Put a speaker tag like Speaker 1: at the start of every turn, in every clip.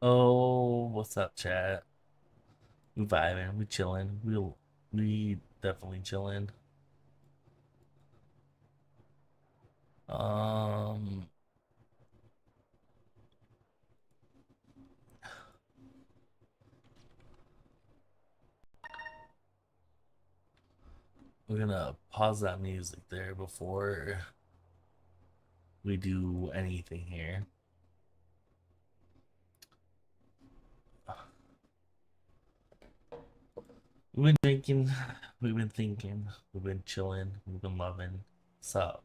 Speaker 1: Oh, what's up, chat? We vibing, we chilling. We definitely chilling. Um, we're gonna pause that music there before we do anything here. We've been drinking, we've been thinking, we've been chilling, we've been loving. What's up?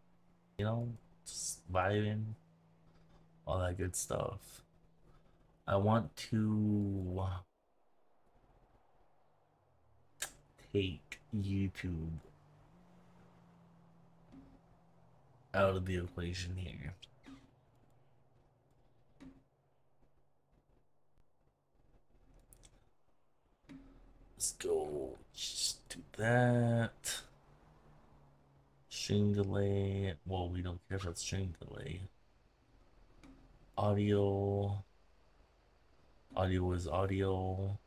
Speaker 1: You know, just vibing, all that good stuff. I want to take YouTube out of the equation here. Let's go. Just do that. String delay. Well, we don't care about string delay. Audio. Audio is audio.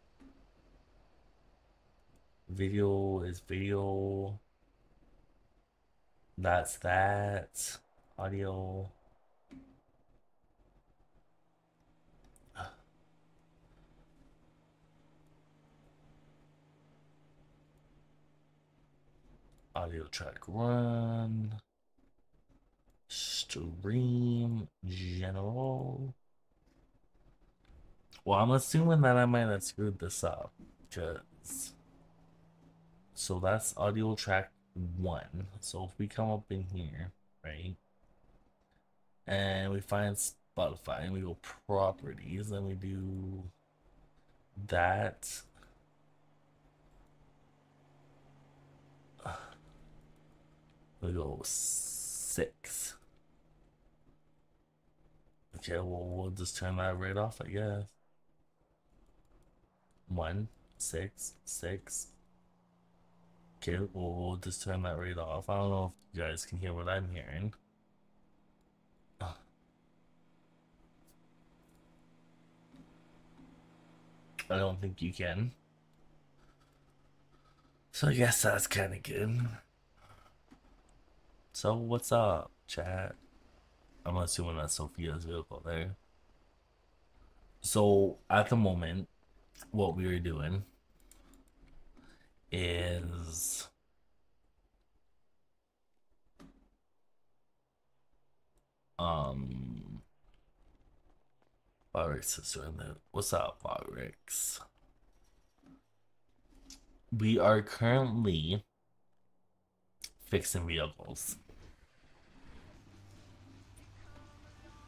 Speaker 1: Video is video. That's that. Audio. Audio track run. Stream general. Well, I'm assuming that I might have screwed this up. Because. So that's audio track one. So if we come up in here, right? And we find Spotify and we go properties and we do that. We go 6. Okay, well, we'll just turn that right off, I guess. 1, 6, 6. Okay, well, we'll just turn that right off. I don't know if you guys can hear what I'm hearing. I don't think you can. So I guess that's kind of good. So what's up, chat? I'm assuming that's Sophia's vehicle there. So at the moment, what we were doing is um Barrix is doing that. What's up, Barrix? We are currently fixing vehicles.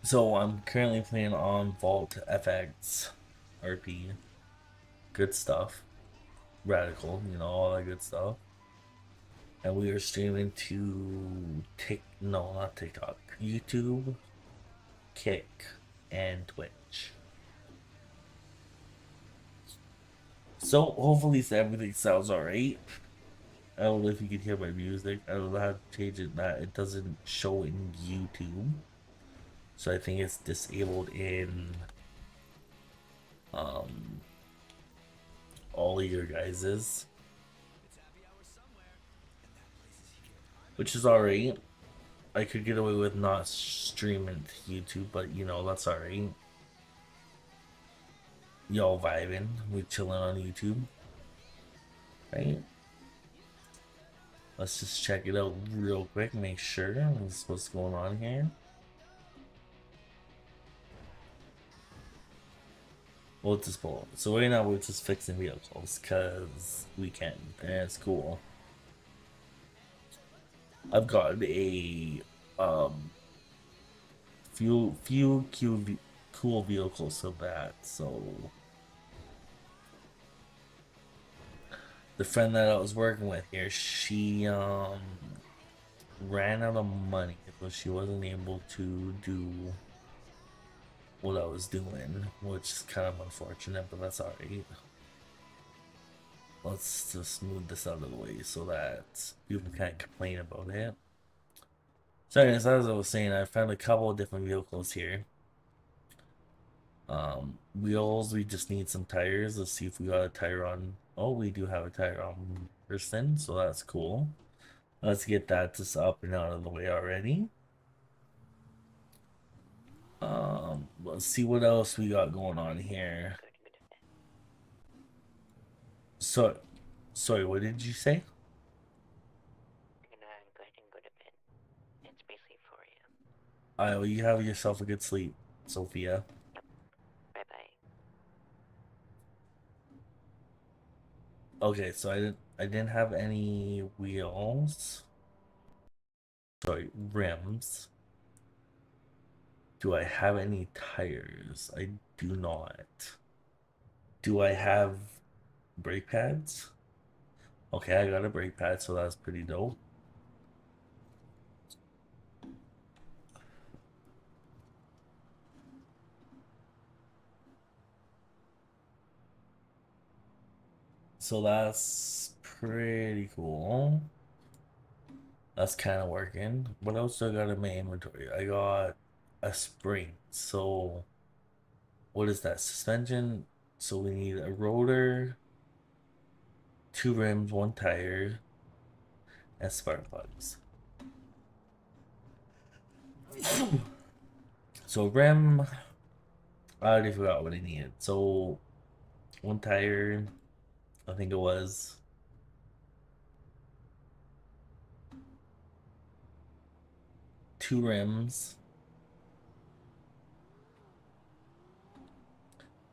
Speaker 1: So I'm currently playing on VaultFXRP. Good stuff. Radical, all that good stuff. And we are streaming to not TikTok, YouTube, Kick, and Twitch. So hopefully everything sounds alright. I don't know if you can hear my music. I don't know how to change it that it doesn't show in YouTube. So I think it's disabled in all of your guys's. Which is alright. I could get away with not streaming to YouTube, but that's alright. Y'all vibing, we chilling on YouTube. Right? Let's just check it out real quick, make sure that's what's going on here. We'll just pull. So right now we're just fixing vehicles because we can, and it's cool. I've got a few cool vehicles for that. So the friend that I was working with here, she ran out of money, so she wasn't able to do what I was doing, which is kind of unfortunate, but that's alright. Let's just move this out of the way so that people can't complain about it. So anyways, as I was saying, I found a couple of different vehicles here. Wheels, we just need some tires. Let's see if we got a tire on. Oh, we do have a tire on person, so that's cool. Let's get that just up and out of the way already. Let's see what else we got going on here. So, sorry, what did you say?
Speaker 2: I'm gonna go ahead and go to bed. It's basically 4 a.m.
Speaker 1: Well, you have yourself a good sleep, Sophia.
Speaker 2: Yep. Bye bye.
Speaker 1: Okay, so I didn't have any wheels. Sorry, rims. Do I have any tires? I do not. Do I have brake pads? Okay, I got a brake pad, so that's pretty dope. So that's pretty cool. That's kind of working. What else do I got in my inventory? I got a spring. So what is that? Suspension. So we need a rotor, two rims, one tire, and spark plugs. So rim, I already forgot what I needed. So one tire, I think it was. Two rims.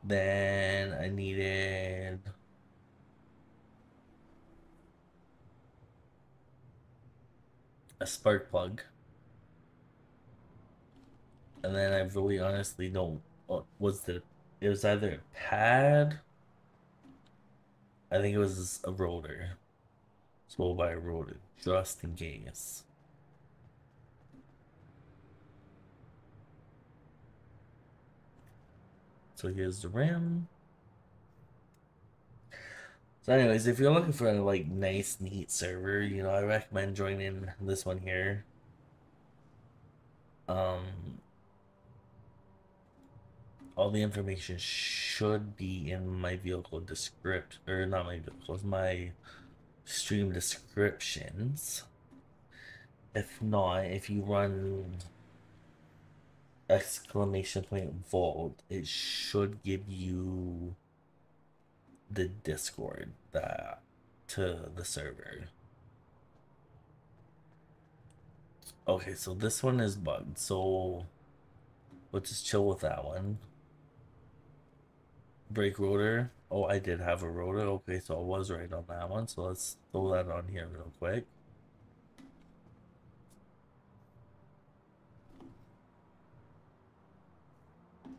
Speaker 1: Then I needed a spark plug. And then I really honestly don't. What was the? It was either a pad. I think it was a rotor. So we'll buy a rotor just in case. So here's the rim. So, anyways, if you're looking for a like nice, neat server, I recommend joining this one here. Um, all the information should be in my vehicle description, or not my vehicles, my stream descriptions. If not, if you run exclamation point vault, it should give you the Discord that to the server. Okay, so this one is bugged, so we'll just chill with that one. Brake rotor. Oh, I did have a rotor. Okay, so I was right on that one. So let's throw that on here real quick.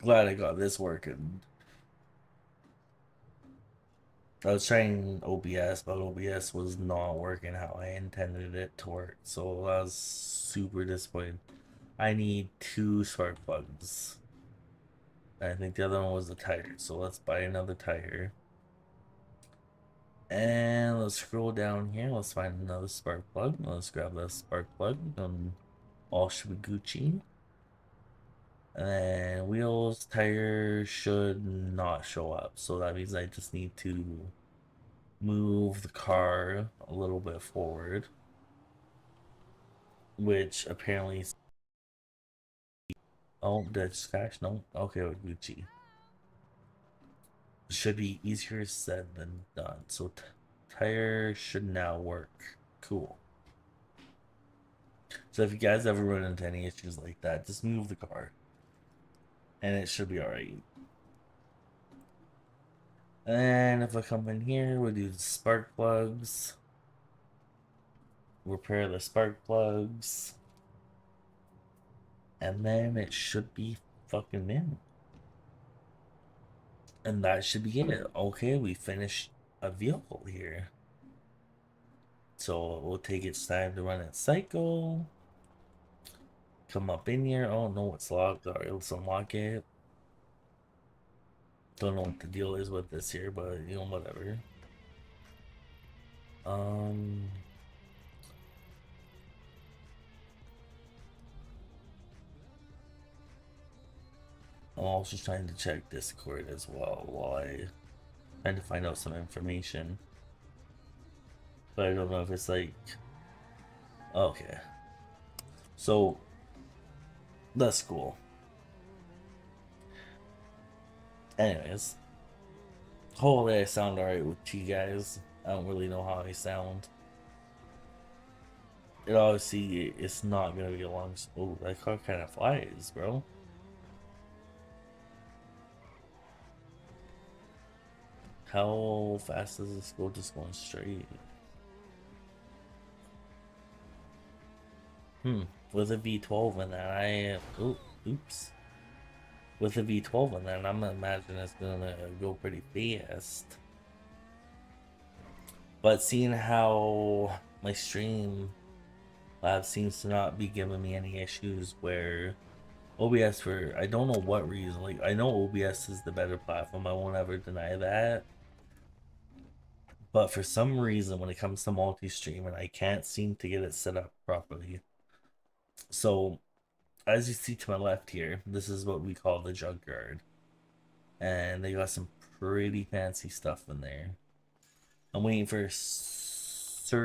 Speaker 1: Glad I got this working. I was trying OBS, but OBS was not working how I intended it to work. So I was super disappointed. I need two spark plugs. I think the other one was the tire. So let's buy another tire. And let's scroll down here. Let's find another spark plug. Let's grab that spark plug. And all should be Gucci. And then wheels, tires should not show up. So that means I just need to move the car a little bit forward. Which apparently... Oh, did I just crash? No? Okay, with Gucci. Should be easier said than done. So tire should now work. Cool. So if you guys ever run into any issues like that, just move the car. And it should be alright. And if I come in here, we'll do the spark plugs. Repair the spark plugs. And then it should be fucking in. And that should be it. Okay, we finished a vehicle here. So we'll take its time to run its cycle. Come up in here. Oh no, it's locked. Alright, let's unlock it. Don't know what the deal is with this here, but whatever. Um I'm also trying to check Discord as well while I trying to find out some information. But I don't know if it's like okay. So that's cool. Anyways, hopefully I sound alright with you guys. I don't really know how I sound. It obviously it's not gonna be a long. Oh, that car kind of flies, bro. How fast does this go? Just going straight. With a V12 in that, oops. With a V12 in that, I'm imagining it's gonna go pretty fast. But seeing how my stream lab seems to not be giving me any issues where OBS for I don't know what reason, like I know OBS is the better platform, I won't ever deny that. But for some reason when it comes to multi-streaming, I can't seem to get it set up properly. So as you see to my left here, this is what we call the junkyard. And they got some pretty fancy stuff in there. I'm waiting for certain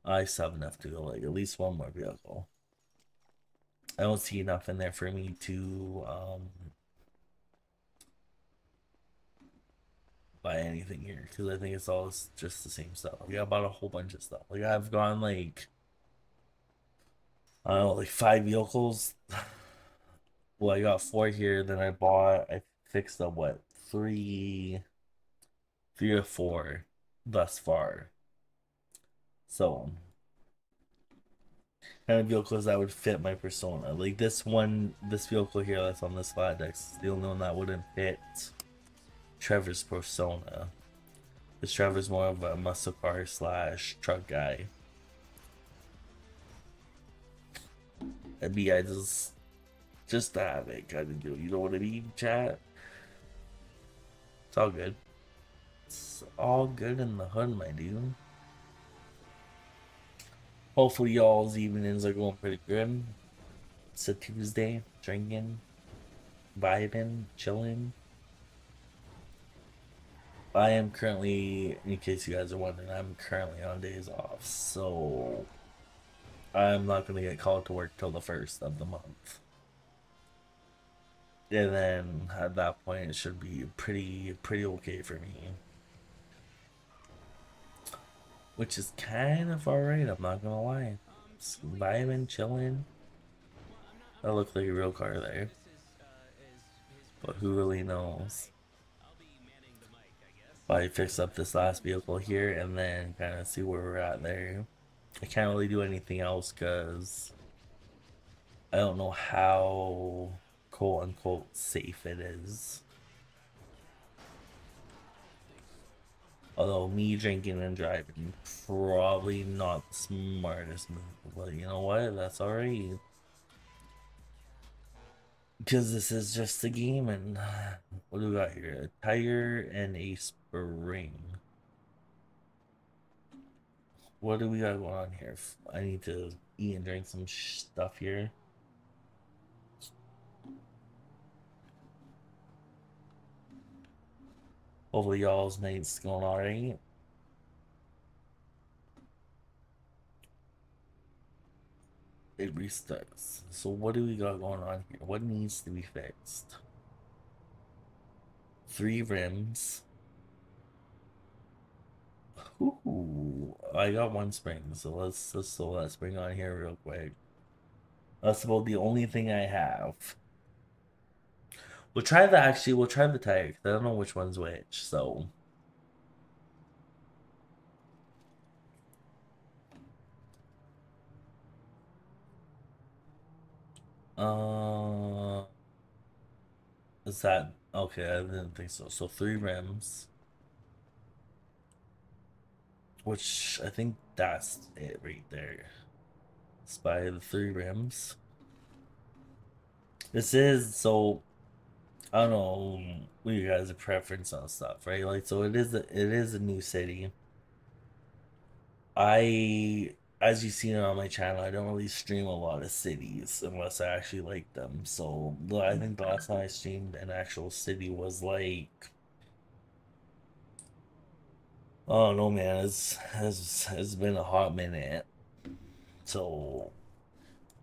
Speaker 1: I still have enough to go, like at least one more vehicle. I don't see enough in there for me to buy anything here because I think it's all just the same stuff. Like, I bought a whole bunch of stuff. Like I've gone like I don't know, like 5 vehicles. Well, I got 4 here. Then I fixed up what 3 or 4 thus far. So kind of vehicles that would fit my persona. Like this vehicle here that's on this flat deck is the only one that wouldn't fit Trevor's persona. Because Trevor's more of a muscle car slash truck guy. And me, I just to have it kind of do. You know what I mean, chat? It's all good. It's all good in the hood, my dude. Hopefully y'all's evenings are going pretty good. It's a Tuesday, drinking, vibing, chilling. I am currently, in case you guys are wondering, I'm currently on days off, so I'm not gonna get called to work till the 1st of the month. And then at that point, it should be pretty okay for me. Which is kind of alright, I'm not gonna lie. Just vibing, chilling. That looked like a real car there. But who really knows? But I fix up this last vehicle here and then kind of see where we're at there. I can't really do anything else because I don't know how quote unquote safe it is. Although me drinking and driving probably not the smartest move, but you know what? That's alright. Because this is just a game, and what do we got here? A tire and a spring. What do we got going on here? I need to eat and drink some stuff here. Hopefully y'all's night's going alright. It restarts. So what do we got going on here? What needs to be fixed? 3 rims. Ooh, I got 1 spring, so let's throw that spring on here real quick. That's about the only thing I have. We'll try the tire, 'cause I don't know which one's which, so. Uh, is that okay? I didn't think so. So 3 rims, which I think that's it right there. Spy the 3 rims. This is so. I don't know what you guys' preference on stuff, right? Like, so it is a new city. I as you've seen on my channel, I don't really stream a lot of cities unless I actually like them. So I think the last time I streamed an actual city was like, oh no, man, it's been a hot minute. So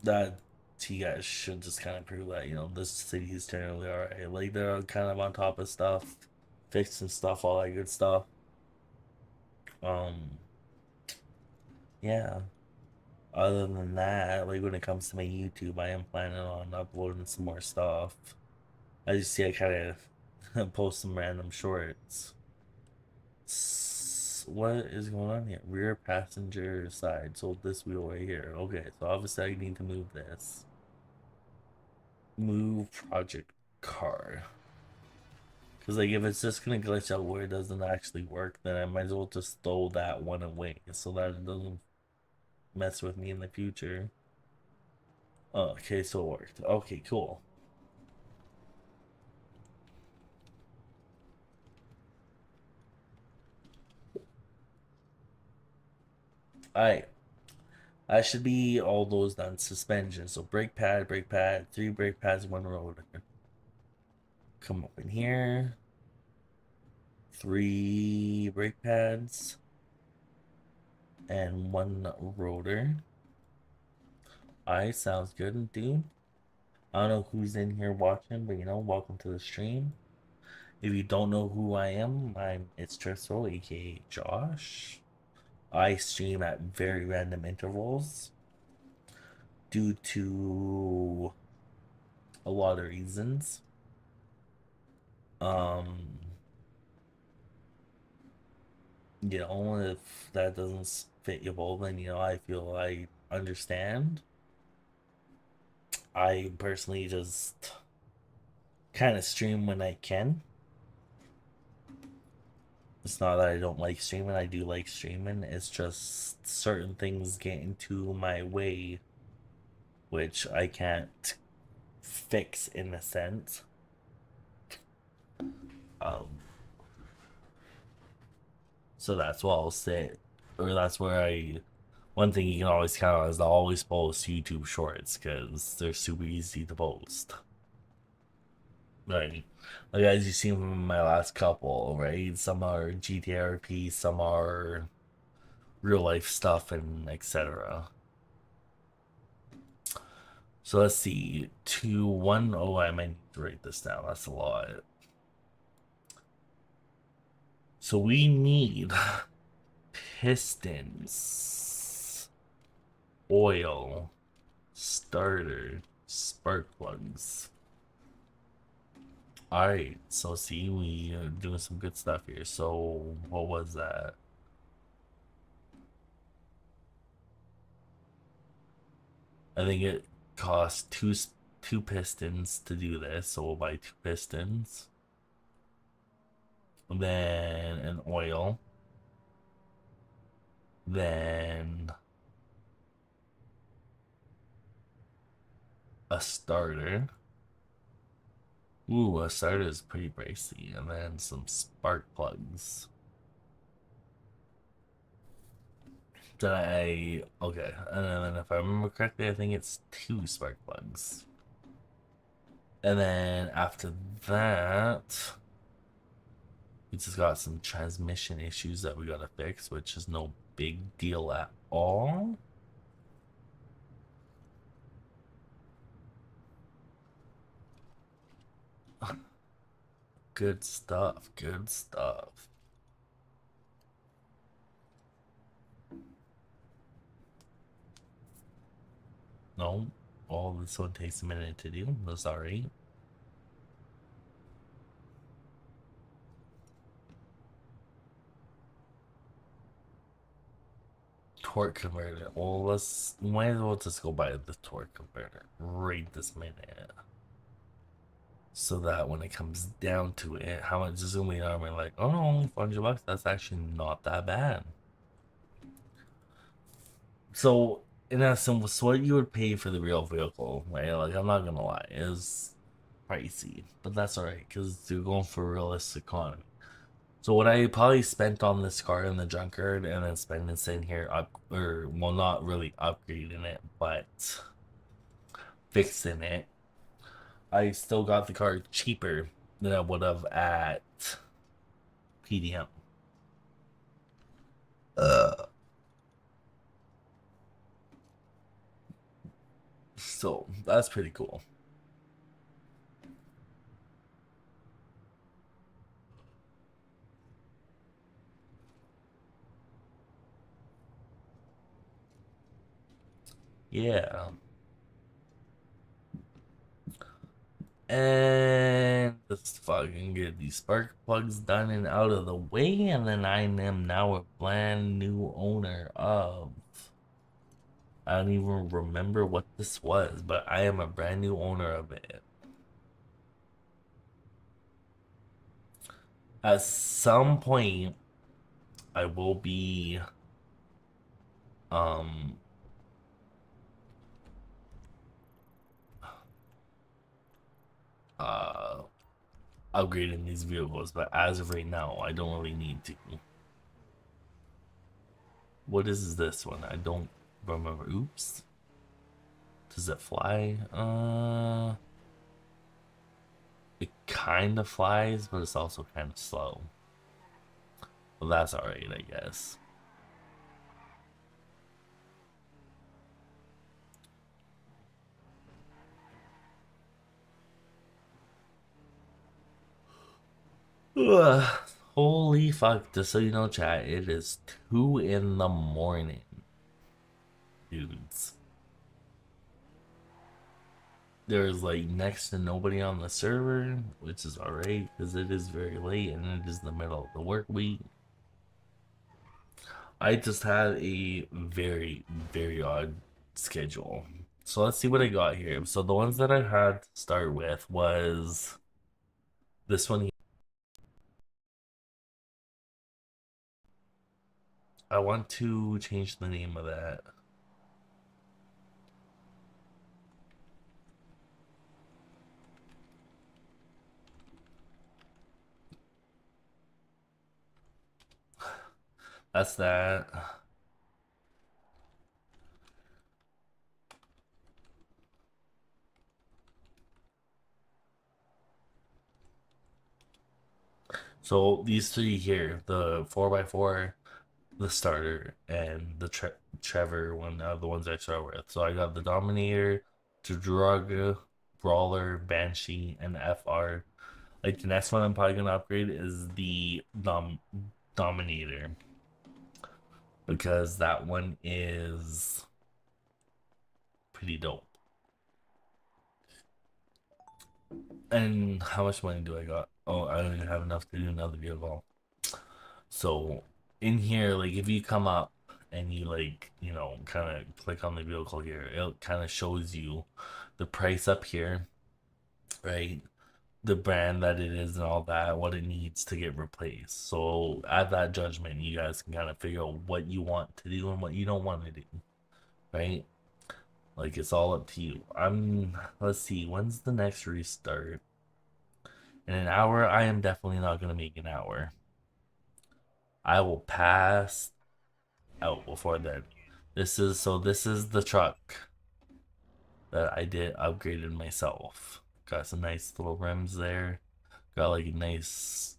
Speaker 1: that you guys should just kind of prove that this city is generally alright. Like they're kind of on top of stuff, fixing stuff, all that good stuff. Um, yeah. Other than that, like when it comes to my YouTube, I am planning on uploading some more stuff. As you see, I kind of post some random shorts. What is going on here? Rear passenger side. So this wheel right here. Okay, so obviously I need to move this. Move project car. Because like if it's just gonna glitch out where it doesn't actually work, then I might as well just throw that one away so that it doesn't mess with me in the future. Oh, okay, so it worked. Okay, cool. Alright. That should be all those done. Suspension. So brake pad, 3 brake pads, 1 rotor. Come up in here. 3 brake pads and 1 rotor. Alright, sounds good, dude. I don't know who's in here watching, but welcome to the stream. If you don't know who I am, it's Trevor, aka Josh. I stream at very random intervals due to a lot of reasons. Um, if that doesn't fit your bowl, then I feel I understand. I personally just kind of stream when I can. It's not that I don't like streaming, I do like streaming. It's just certain things get into my way, which I can't fix in a sense. Um, so that's what I'll say, or that's where one thing you can always count on is I'll always post YouTube shorts because they're super easy to post. Right. Like as you've seen from my last couple, right? Some are GTRP, some are real life stuff, and etc. So let's see. 2, 1. Oh, I might need to write this down. That's a lot. So we need pistons, oil, starter, spark plugs. Alright, so see, we are doing some good stuff here. So, what was that? I think it cost two pistons to do this, so we'll buy 2 pistons. Then an oil. Then a starter. Ooh, a starter is pretty pricey. And then some spark plugs. Okay, and then if I remember correctly, I think it's 2 spark plugs. And then after that, we just got some transmission issues that we gotta fix, which is no big deal at all. Good stuff, good stuff. No, all this one takes a minute to do. That's alright. Torque converter. Well, might as well just go buy the torque converter right this minute. So that when it comes down to it, how much is gonna be on? We're like, oh no, $400. That's actually not that bad. So in essence, what you would pay for the real vehicle, right? Like I'm not gonna lie, is pricey, but that's alright because you're going for realistic economy. So what I probably spent on this car in the junkyard and then spending sitting here or well, not really upgrading it, but fixing it, I still got the car cheaper than I would have at PDM. So that's pretty cool. Yeah. And let's fucking get these spark plugs done and out of the way, and then I am now a brand new owner of. I don't even remember what this was, but I am a brand new owner of it. At some point, I will be um uh upgrading these vehicles, but as of right now, I don't really need to. What is this one? I don't remember. Oops. Does it fly? It kind of flies, but it's also kind of slow. Well, that's alright, I guess. Ugh. Holy fuck, just so you know, chat, it is 2 in the morning. Dudes. There's like next to nobody on the server, which is alright, because it is very late and it is the middle of the work week. I just had a very, very odd schedule. So let's see what I got here. So the ones that I had to start with was this one here. I want to change the name of that. That's that. So these three here, the 4x4, the starter, and the Trevor one, are the ones I start with. So I got the Dominator, the Drug, Brawler, Banshee, and FR. Like the next one I'm probably gonna upgrade is the Dominator, because that one is pretty dope. And how much money do I got? Oh, I don't even have enough to do another vehicle. So in here, like if you come up and you like, kind of click on the vehicle here, it kind of shows you the price up here, right? The brand that it is and all that, what it needs to get replaced. So at that judgment, you guys can kind of figure out what you want to do and what you don't want to do, right? Like it's all up to you. Let's see, when's the next restart? In an hour, I am definitely not gonna make an hour. I will pass out before then. This is the truck that I did upgraded myself. Got some nice little rims there. Got like a nice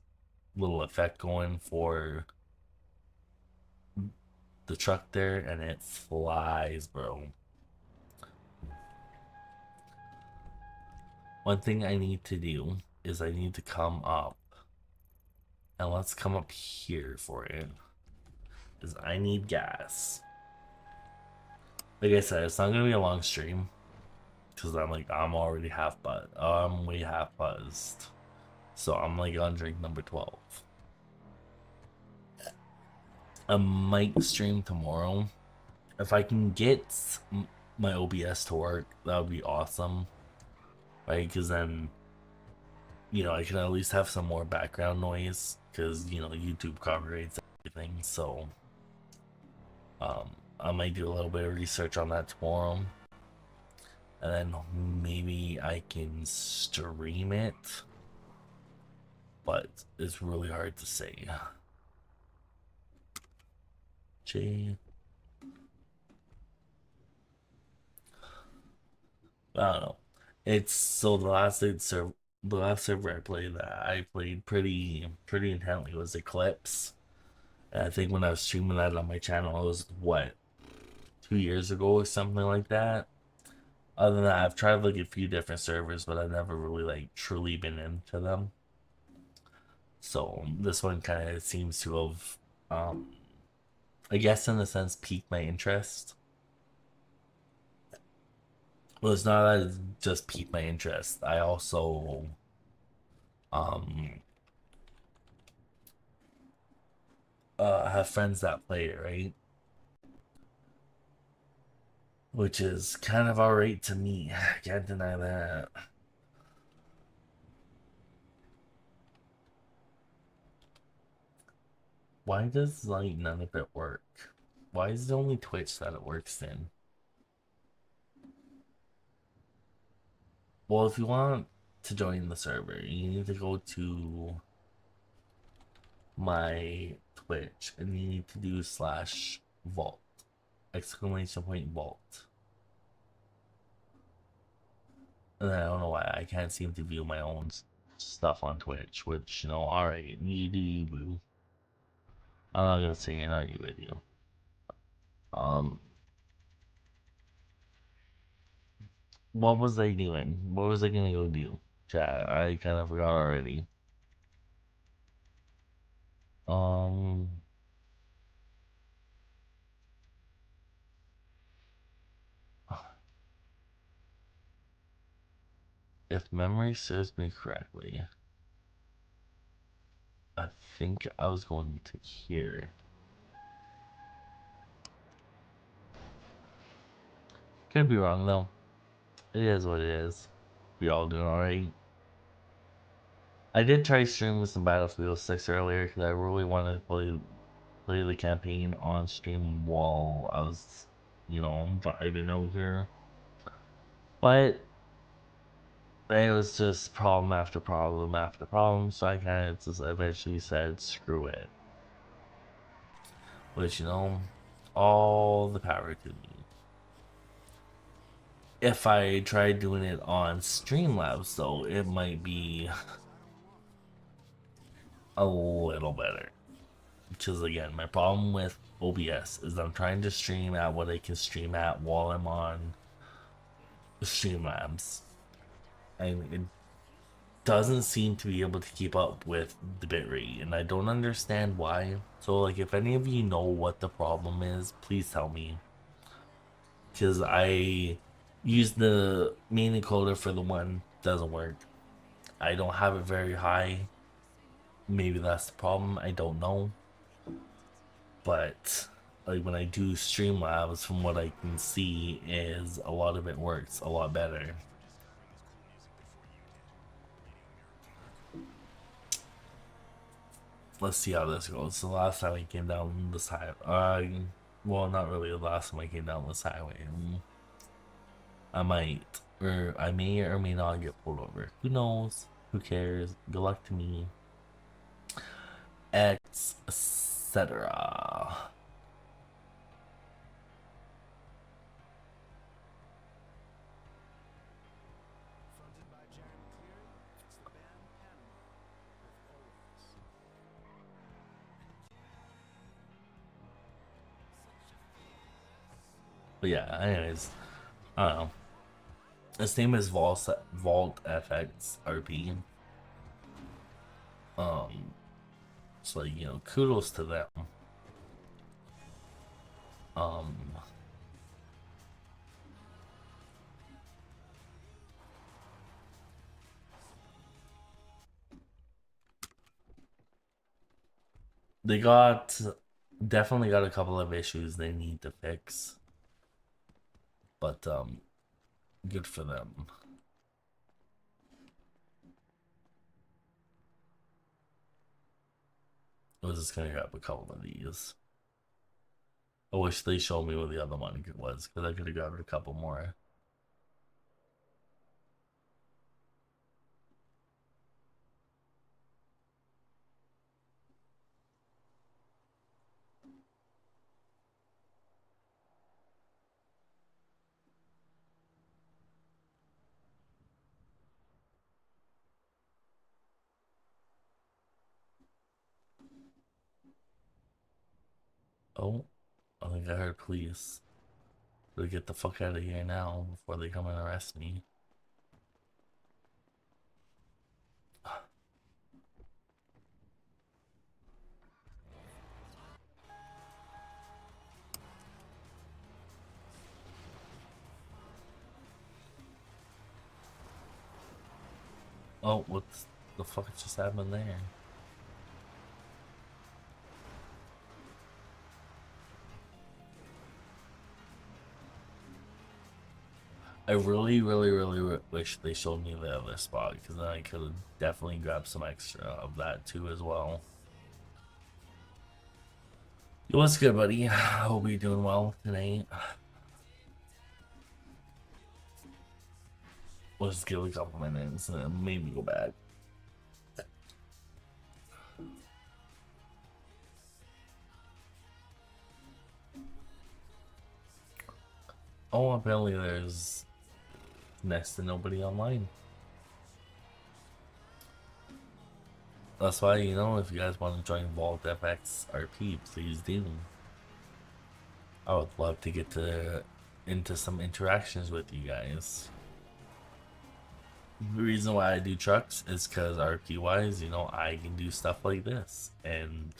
Speaker 1: little effect going for the truck there, and it flies, bro. One thing I need to do is I need to come up, and let's come up here for it, is I need gas. Like I said, it's not gonna be a long stream because I'm already half buzzed. I'm way half buzzed, so I'm like on drink number 12. I might stream tomorrow if I can get my OBS to work. That would be awesome, right? Because then I can at least have some more background noise because YouTube copyrights everything. So I might do a little bit of research on that tomorrow, and then maybe I can stream it but it's really hard to say. J. I don't know. It's so the last server I played pretty intently was Eclipse. And I think when I was streaming that on my channel, it was what 2 years ago or something like that. Other than that, I've tried like a few different servers, but I've never really like truly been into them. So this one kind of seems to have, I guess in a sense, piqued my interest. Well, it's not that it just piqued my interest. I also, um, have friends that play it, right? Which is kind of alright to me. I can't deny that. Why does like none of it work? Why is it only Twitch that it works in? Well, if you want to join the server, you need to go to my Twitch and you need to do /vault !vault. And I don't know why I can't seem to view my own stuff on Twitch, which, you know, alright, you do you, boo. I'm not gonna say an argue with you. Um, what was I doing? What was I gonna go do? Chat, I kind of forgot already. Um, if memory serves me correctly, I think I was going to here. Could be wrong though. It is what it is. We all doing alright. I did try streaming some Battlefield 6 earlier because I really wanted to play the campaign on stream while I was, you know, vibing over. But it was just problem after problem after problem, so I kind of just eventually said, screw it. Which, you know, all the power to me. If I tried doing it on Streamlabs, though, it might be a little better. Which is, again, my problem with OBS is I'm trying to stream at what I can stream at while I'm on Streamlabs. And it doesn't seem to be able to keep up with the bitrate, and I don't understand why. So, like, if any of you know what the problem is, please tell me. Because I use the main encoder for the one, doesn't work. I don't have it very high. Maybe that's the problem. I don't know. But like when I do Streamlabs, from what I can see, is a lot of it works a lot better. Let's see how this goes. The last time I came down this highway, well, not really the last time I came down this highway. I might, or I may or may not get pulled over. Who knows? Who cares? Good luck to me. Etc. But yeah, anyways, I don't know. His name is VaultFXRP. So like, you know, kudos to them. Um, they definitely got a couple of issues they need to fix, but good for them. I was just gonna grab a couple of these. I wish they showed me what the other one was, because I could have grabbed a couple more. Oh, I think I heard police. Better get the fuck out of here now before they come and arrest me. Oh, what the fuck just happened there? I really wish they showed me the other spot because then I could have definitely grabbed some extra of that too as well. Yo, what's good, buddy? Hope you're doing well tonight. We'll just give it a couple minutes and then maybe go back. Oh, apparently there's next to nobody online. That's why, you know, if you guys want to join VaultFXRP, please do. I would love to get into some interactions with you guys. The reason why I do trucks is because RP wise, you know, I can do stuff like this. And,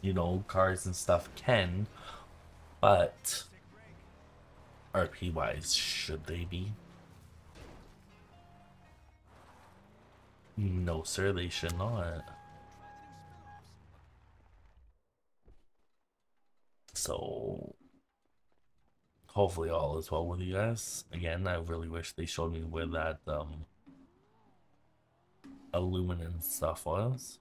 Speaker 1: you know, cars and stuff can, but RP wise, should they be? No, sir, they should not. So, hopefully all is well with you guys. Again, I really wish they showed me where that aluminum stuff was.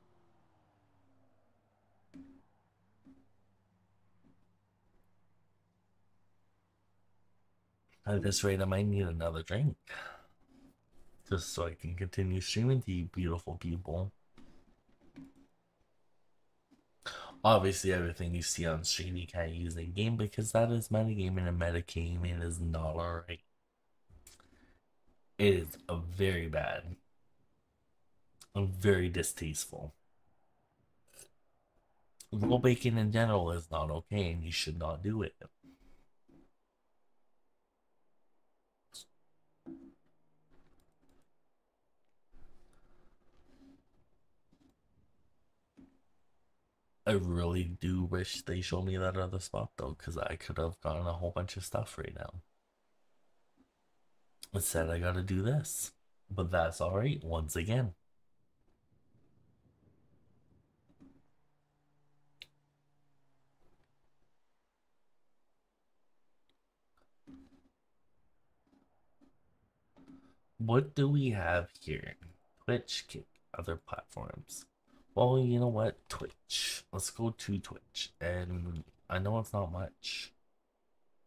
Speaker 1: At this rate, I might need another drink. Just so I can continue streaming to you beautiful people. Obviously, everything you see on stream you can't use in game because that is metagaming, and metagaming is not alright. It is a very bad and very distasteful. Role baking in general is not okay and you should not do it. I really do wish they showed me that other spot though, because I could have gotten a whole bunch of stuff right now. Instead, I gotta do this. But that's alright, once again. What do we have here? Twitch, Kick, other platforms. Well, you know what? Twitch. Let's go to Twitch. And I know it's not much.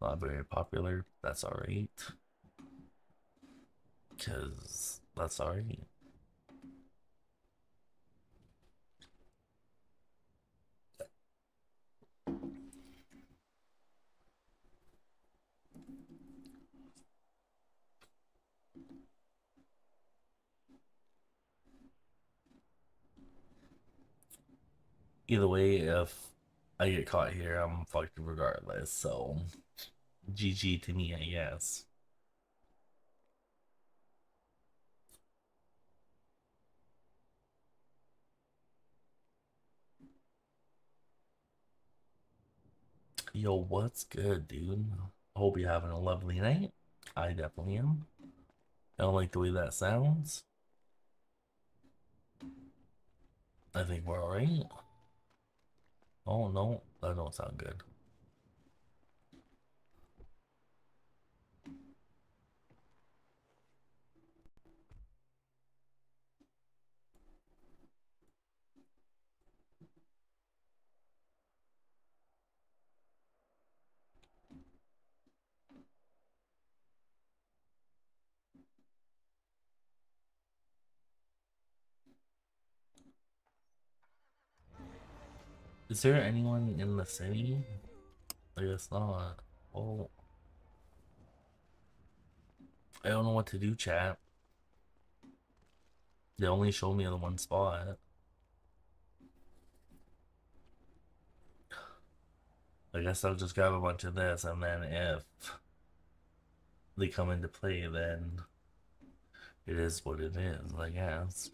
Speaker 1: Not very popular. That's alright. Because that's alright. Either way, if I get caught here, I'm fucked regardless. So, GG to me, I guess. Yo, what's good, dude? Hope you're having a lovely night. I definitely am. I don't like the way that sounds. I think we're alright. Oh no, that don't sound good. Is there anyone in the city? I guess not. Oh, I don't know what to do, chat. They only showed me the one spot. I guess I'll just grab a bunch of this, and then if they come into play, then it is what it is, I guess.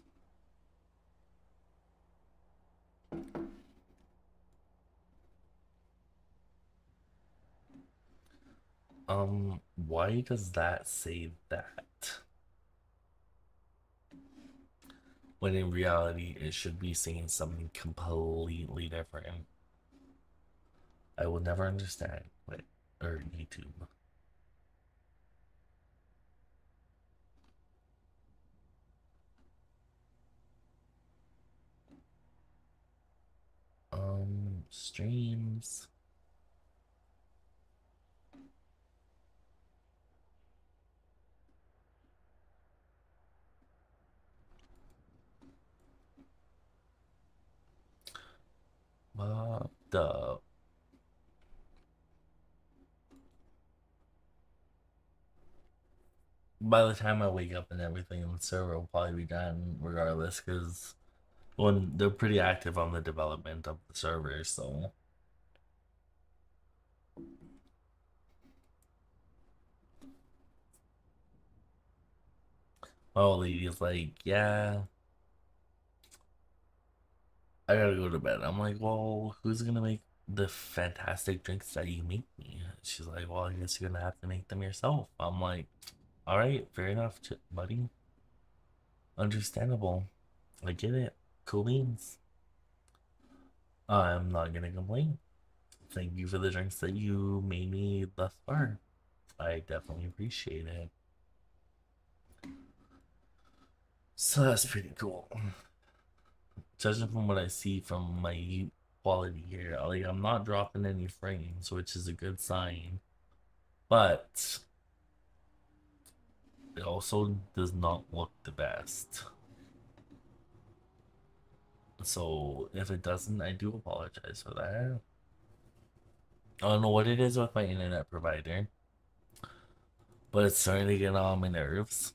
Speaker 1: Why does that say that? When in reality, it should be saying something completely different. I will never understand what, or YouTube. Streams. What the? By the time I wake up and everything, the server will probably be done regardless, because when they're pretty active on the development of the server, so. My old lady's like, yeah, I gotta go to bed. I'm like, well, who's gonna make the fantastic drinks that you make me? She's like, well, I guess you're gonna have to make them yourself. I'm like, all right, fair enough, buddy. Understandable. I get it. Cool beans. I'm not gonna complain. Thank you for the drinks that you made me thus far. I definitely appreciate it. So that's pretty cool. Judging from what I see from my quality here, like I'm not dropping any frames, which is a good sign. But it also does not look the best. So if it doesn't, I do apologize for that. I don't know what it is with my internet provider, but it's starting to get on my nerves.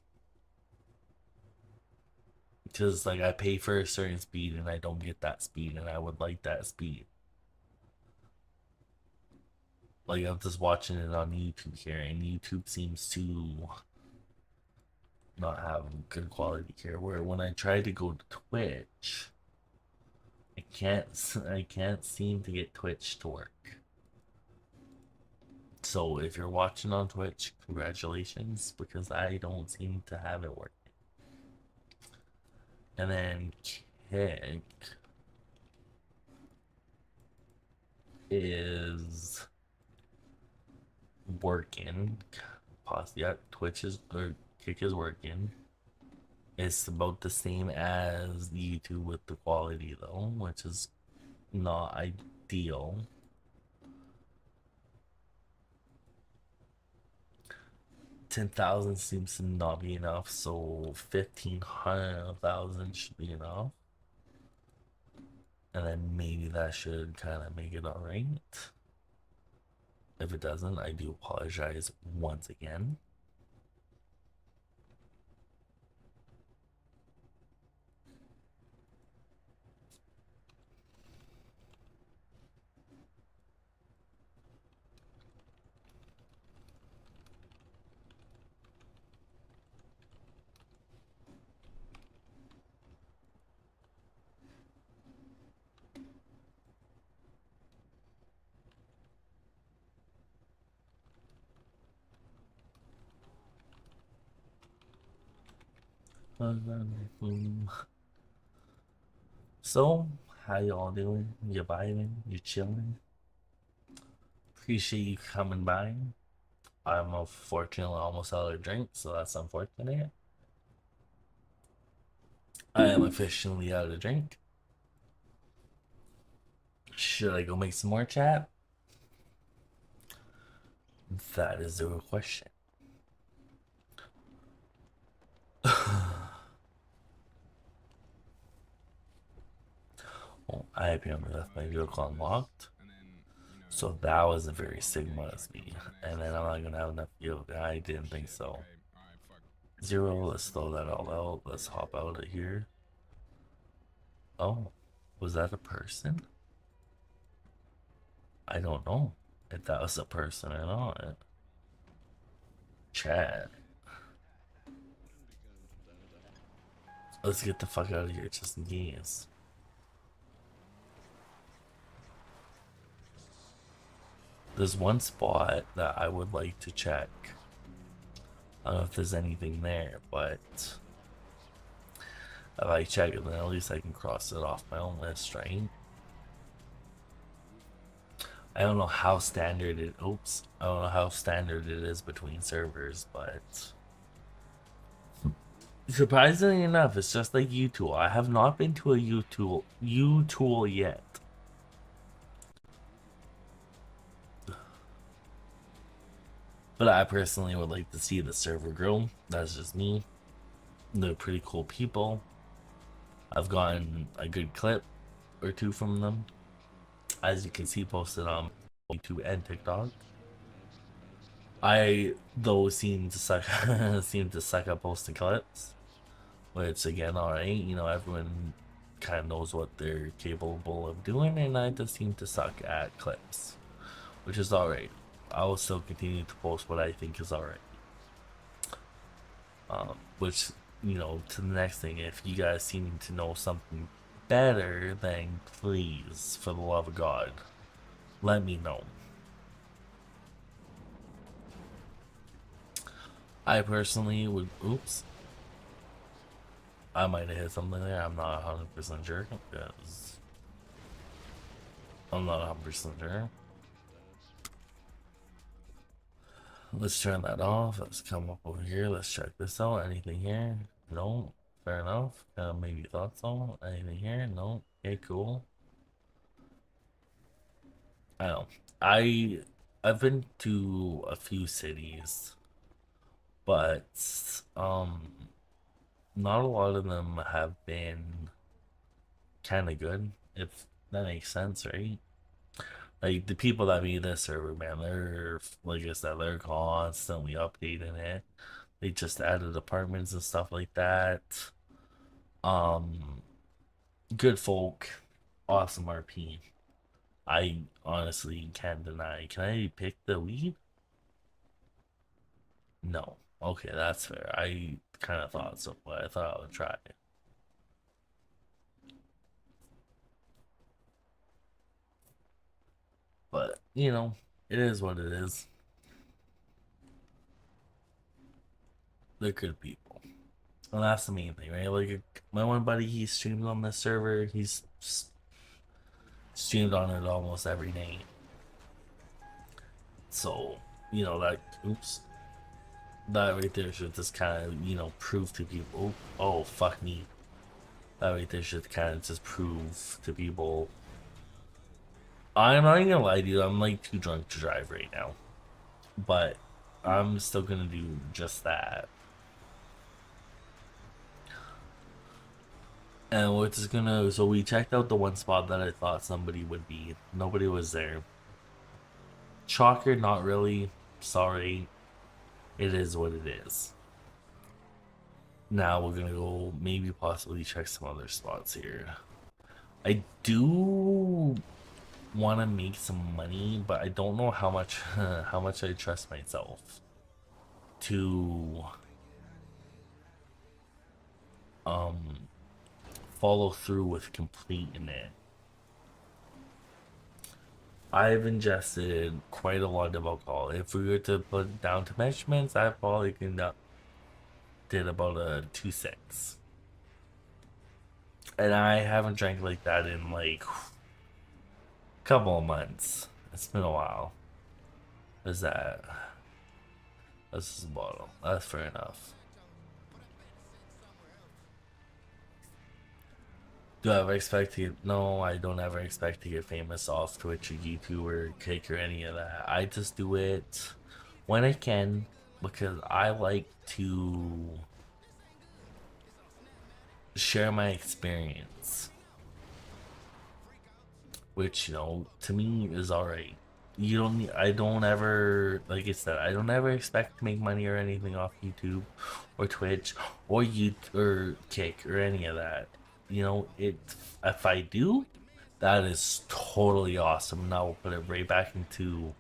Speaker 1: Because like I pay for a certain speed and I don't get that speed, and I would like that speed. Like I'm just watching it on YouTube here, and YouTube seems to not have good quality here. Where when I try to go to Twitch, I can't seem to get Twitch to work. So if you're watching on Twitch, congratulations, because I don't seem to have it working. And then Kick is working. Yeah, Twitch is, or Kick is working. It's about the same as YouTube with the quality though, which is not ideal. 10,000 seems to not be enough, so 15,000 should be enough. And then maybe that should kind of make it alright. If it doesn't, I do apologize once again. So, how y'all doing? You vibing? You chilling? Appreciate you coming by. I'm unfortunately almost out of drink, so that's unfortunate. I am officially out of drink. Should I go make some more chat? That is the real question. Well, I apparently left my vehicle unlocked. So that was a very Sigma of me. And then I'm not gonna have enough fuel. I didn't think so. Zero, let's throw that all out. Let's hop out of here. Oh, was that a person? I don't know if that was a person or not. Chat. Let's get the fuck out of here just in case. There's one spot that I would like to check. I don't know if there's anything there, but if I check it, then at least I can cross it off my own list, right? I don't know how standard it. Oops, I don't know how standard it is between servers, but surprisingly enough, it's just like U-Tool. I have not been to a U-Tool yet. But I personally would like to see the server grow. That's just me. They're pretty cool people. I've gotten a good clip or two from them, as you can see posted on YouTube and TikTok. I though seem to suck seem to suck at posting clips, which again, alright, you know, everyone kind of knows what they're capable of doing, and I just seem to suck at clips, which is alright. I will still continue to post what I think is alright. Which, you know, to the next thing, if you guys seem to know something better, then please, for the love of God, let me know. I personally would. Oops. I might have hit something there. I'm not 100% sure because I'm not 100% sure. Let's turn that off. Let's come up over here. Let's check this out. Anything here? No. Fair enough. Maybe thought so. Anything here? No. Okay, cool. I don't know. I've been to a few cities, but not a lot of them have been kind of good, if that makes sense, right? Like the people that made this server, man, they're like I said, they're constantly updating it. They just added apartments and stuff like that. Um, Good folk, awesome RP. I honestly can't deny. Can I pick the weed? No. Okay, that's fair. I kind of thought so, but I thought I would try. But, you know, it is what it is. They're good people. And that's the main thing, right? Like, my one buddy, he streams on this server. He's streamed on it almost every night. So, you know, that, oops. That right there should just kind of, you know, prove to people, oh, fuck me. That right there should kind of just prove to people. I'm not even gonna lie to you, I'm like too drunk to drive right now. But I'm still gonna do just that. And we're just gonna, so we checked out the one spot that I thought somebody would be. Nobody was there. Shocker, not really. Sorry. It is what it is. Now we're gonna go maybe possibly check some other spots here. I do want to make some money, but I don't know how much how much I trust myself to follow through with completing it. I've ingested quite a lot of alcohol. If we were to put it down to measurements, I probably did about a 2.6. And I haven't drank like that in like a couple of months. It's been a while. Is that? This is a bottle. That's fair enough. Do I ever expect to get? No, I don't ever expect to get famous off Twitch or YouTube or Kick or any of that. I just do it when I can because I like to share my experience, which, you know, to me is alright. You don't need, I don't ever, like I said, I don't ever expect to make money or anything off YouTube or Twitch or Kick or any of that. You know, it, if I do, That is totally awesome. Now we'll put it right back into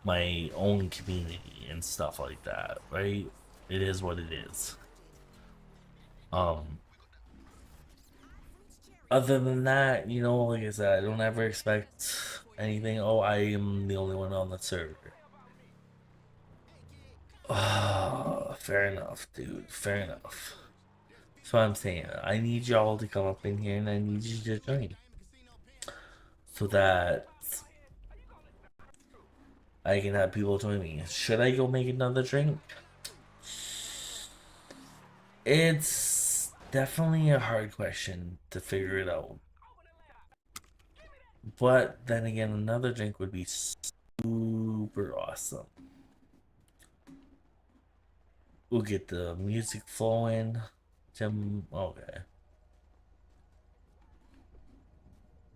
Speaker 1: my own community and stuff like that, right? It is what it is. Um, Other than that, like I said, I don't ever expect anything. Oh, I am the only one on the server. Fair enough, dude. Fair enough. So I'm saying, I need y'all to come up in here and I need you to join so that I can have people join me. Should I go make another drink? It's definitely a hard question to figure it out. But then again, another drink would be super awesome. We'll get the music flowing. Okay.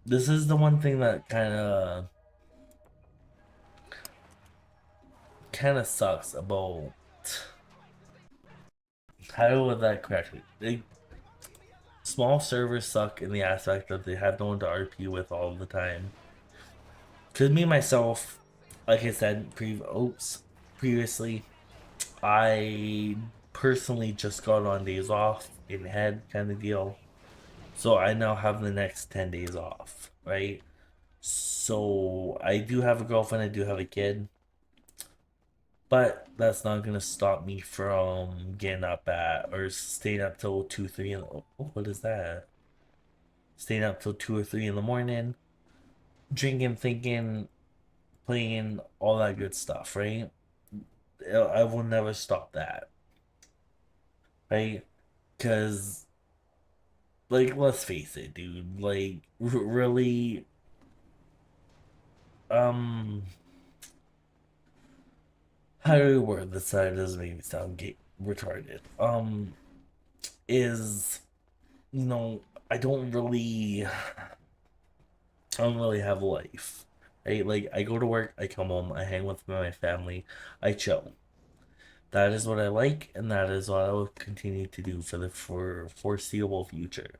Speaker 1: This is the one thing that kind of sucks about how would that correctly. Small servers suck in the aspect that they have no one to RP with all the time. Cause me myself, like I said, previously, I personally just got on days off in head kind of deal. So I now have the next 10 days off, right? So I do have a girlfriend, I do have a kid, but that's not gonna stop me from getting up at or staying up till 2, 3 what is that? Staying up till 2 or 3 in the morning, drinking, thinking, playing, all that good stuff, right? I will never stop that, right? Because, like, let's face it, dude. Like, really, um, how do we word this so it doesn't make me sound retarded? Is you know, I don't really, I don't really have a life, right? Like, I go to work, I come home, I hang with my family, I chill. That is what I like, and that is what I will continue to do for the foreseeable future,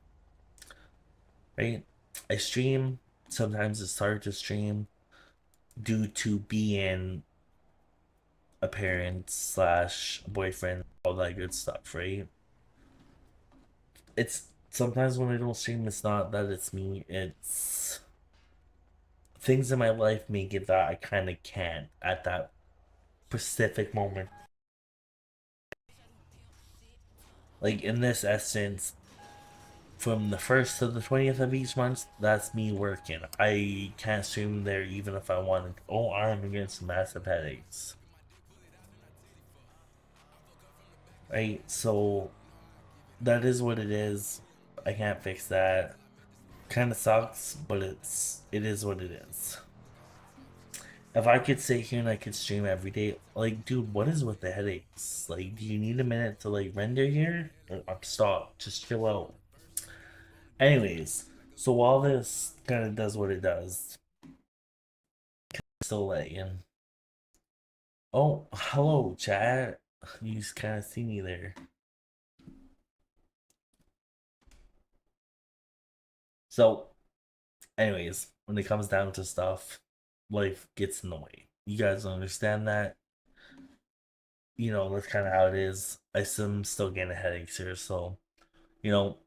Speaker 1: right? I stream. Sometimes it's hard to stream due to being a parent slash boyfriend, all that good stuff, right? It's sometimes when I don't stream, it's not that it's me, it's things in my life make it that I kind of can't at that specific moment. Like in this essence, from the 1st to the 20th of each month, that's me working. I can't stream there even if I wanted. Oh, I'm getting some massive headaches. Right? So that is what it is. I can't fix that. Kind of sucks, but it is what it is. If I could sit here and I could stream every day, like, dude, what is with the headaches? Like, do you need a minute to like render here? Stop. Just chill out. Anyways, so while this kind of does what it does, still lagging. Oh, hello, chat. You just kind of see me there. So, anyways, when it comes down to stuff, life gets in the way. You guys understand that? That's kind of how it is. I'm still getting headaches here, so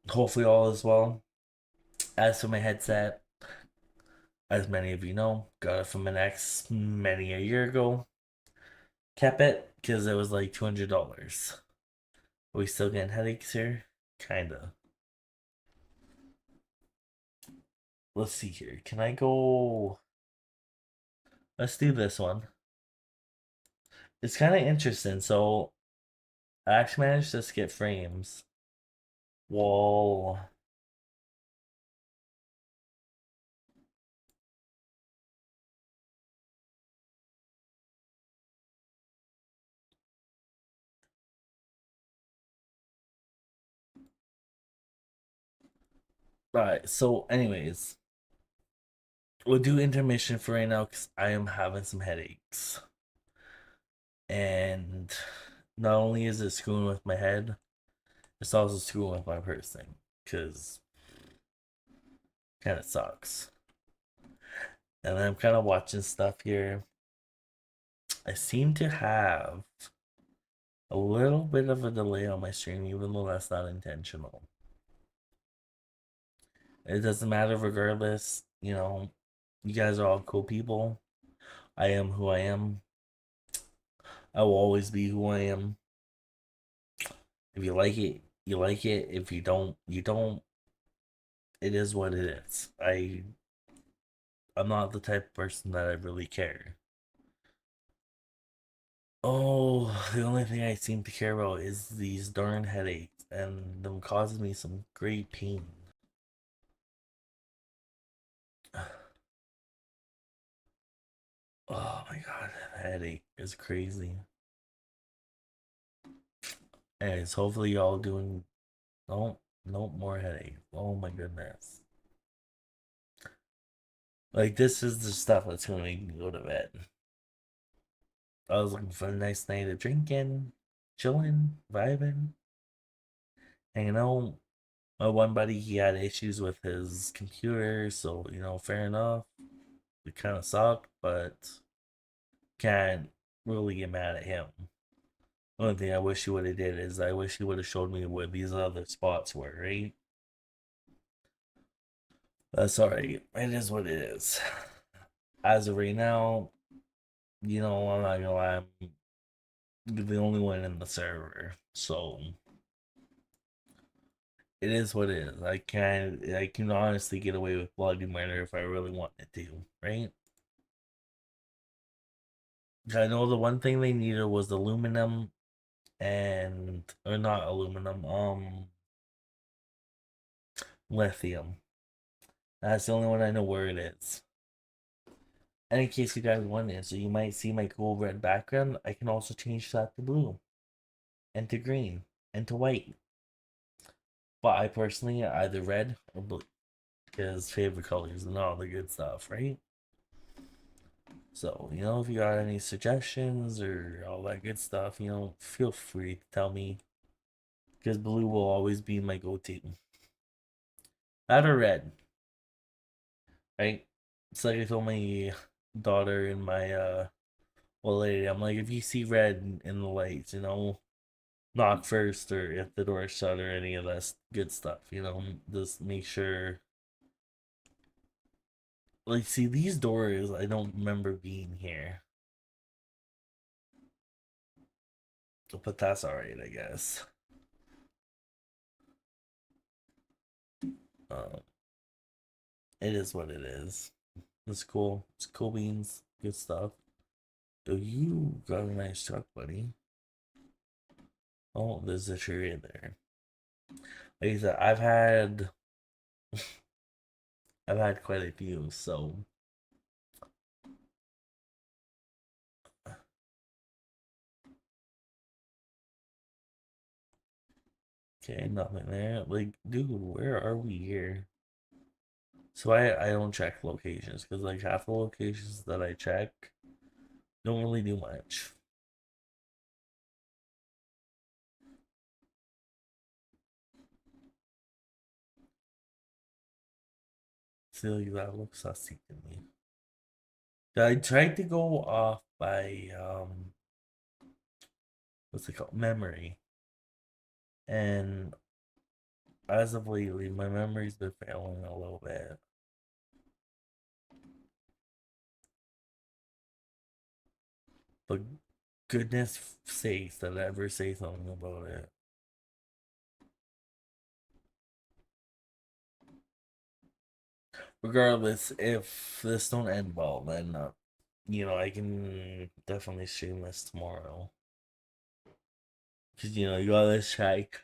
Speaker 1: hopefully all is well. As for my headset, as many of you know, got it from an ex many a year ago. Kept it because it was like $200. Are we still getting headaches here? Kinda. Let's see here. Can I go? Let's do this one. It's kind of interesting. So I actually managed to skip frames. Wall. Right. So, anyways, we'll do intermission for right now because I am having some headaches. And not only is it screwing with my head, it's also screwing with my person. Because Kind of sucks. And I'm kind of watching stuff here. I seem to have a little bit of a delay on my stream, even though that's not intentional. It doesn't matter regardless. You know, you guys are all cool people. I am who I am. I will always be who I am. If you like it, you like it. If you don't, you don't. It is what it is. I'm not the type of person that I really care. Oh, the only thing I seem to care about is these darn headaches and them causing me some great pain. Oh my god, that headache is crazy. Anyways, hopefully y'all doing no more headache. Oh my goodness. Like this is the stuff that's gonna make me go to bed. I was looking for a nice night of drinking, chilling, vibing, hanging out. My one buddy, he had issues with his computer, so fair enough. It kind of sucked, but can't really get mad at him. The only thing I wish he would have did is I wish he would have showed me where these other spots were, right? That's alright. It is what it is. As of right now, I'm not gonna lie, I'm the only one in the server. So it is what it is. I can honestly get away with bloody murder if I really wanted to, right? I know the one thing they needed was aluminum and or not aluminum, lithium. That's the only one I know where it is. And in case you guys wondering, so you might see my cool red background. I can also change that to blue and to green and to white. But I personally either red or blue because favorite colors and all the good stuff, right? So, if you got any suggestions or all that good stuff, feel free to tell me because blue will always be my go-to. That or red, right? It's like I told my daughter and my old lady, I'm like, if you see red in the lights, knock first or if the door is shut or any of that good stuff, just make sure. Like, see, these doors, I don't remember being here. But that's alright, I guess. Um, it is what it is. It's cool. It's cool beans. Good stuff. Oh, you got a nice truck, buddy. Oh, there's a tree in there. Like I said, I've had quite a few, so okay, nothing there. Like, dude, where are we here? So I don't check locations because like half the locations that I check don't really do much. See, like that looks sussy to me. I tried to go off by what's it called? Memory. And as of lately, my memory's been failing a little bit. But goodness sakes that I ever say something about it. Regardless, if this don't end well, then I can definitely stream this tomorrow. Cause you got this check.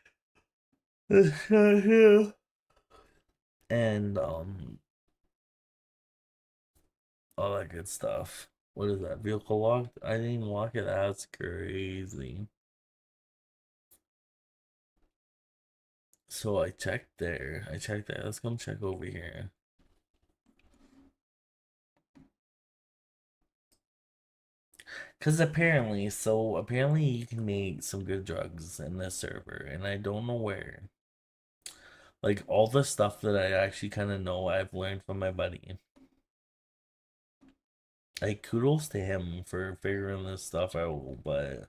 Speaker 1: And all that good stuff. What is that? Vehicle locked? I didn't even lock it. That's crazy. So I checked there. I checked that. Let's come check over here. Cause apparently you can make some good drugs in this server, and I don't know where. Like all the stuff that I actually kind of know, I've learned from my buddy. Like kudos to him for figuring this stuff out, but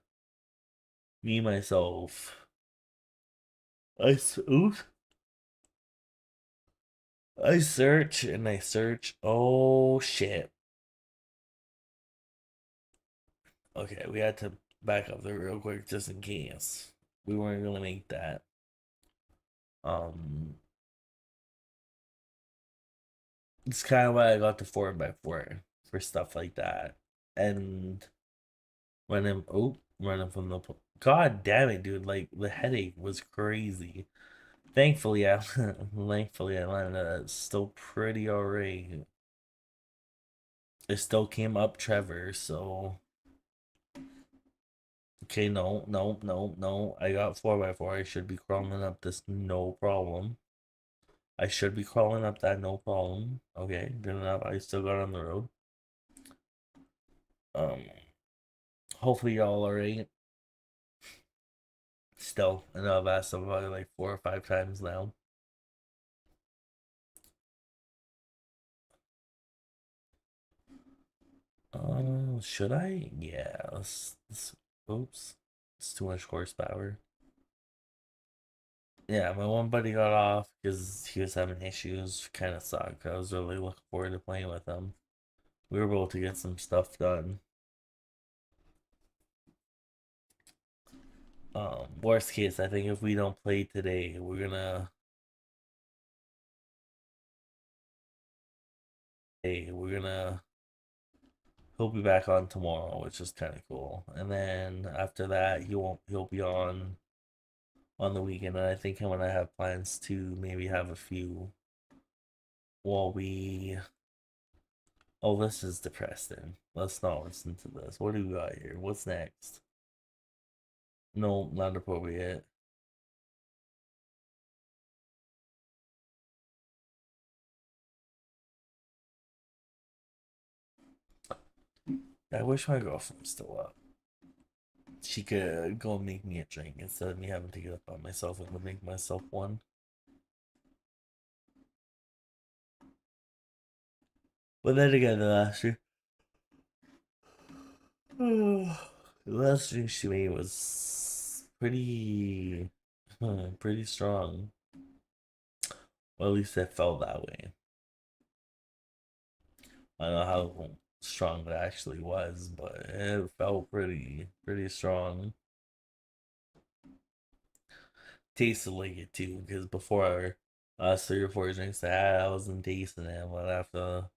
Speaker 1: me myself, oops, I search and I search. Oh shit. Okay, we had to back up there real quick just in case. We weren't gonna make that. Um it's kind of why I got the 4x4 for stuff like that. And running from the God damn it, dude, like the headache was crazy. Thankfully I thankfully I landed still pretty alright. It still came up Trevor, so okay, no. I got 4x4. I should be crawling up this no problem. I should be crawling up that no problem. Okay, good enough. I still got on the road. Um, hopefully y'all alright. Still, I know I've asked about it like 4 or 5 times now. Should I? Yeah. Oops, it's too much horsepower. Yeah, my one buddy got off because he was having issues. Kind of sucked. I was really looking forward to playing with him. We were able to get some stuff done. Worst case, I think if we don't play today, we're gonna he'll be back on tomorrow, which is kind of cool. And then after that, he'll be on the weekend. And I think him and I have plans to maybe have a few while we. Oh, this is depressing. Let's not listen to this. What do we got here? What's next? No, not appropriate. I wish my girlfriend was still up. She could go make me a drink instead of me having to get up on myself and make myself one. But then again, the last drink she made was pretty strong. Well, at least it felt that way. I don't know how strong it actually was, but it felt pretty strong. Tasted like it too, because before 3 or 4 drinks I had, I wasn't tasting it, but after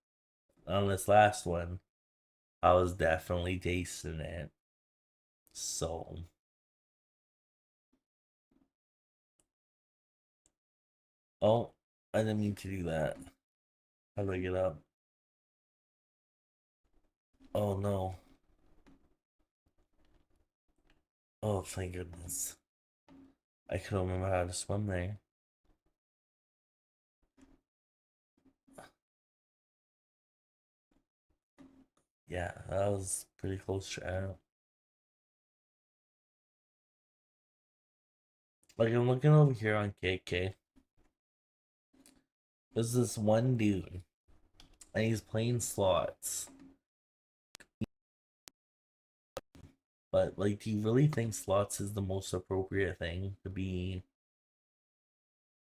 Speaker 1: on this last one, I was definitely tasting it. So, oh, I didn't mean to do that. How do I get up? Oh no. Oh, thank goodness. I couldn't remember how to swim there. Yeah, that was pretty close to out. Like, I'm looking over here on KK. There's this one dude, and he's playing slots. But, like, do you really think slots is the most appropriate thing to be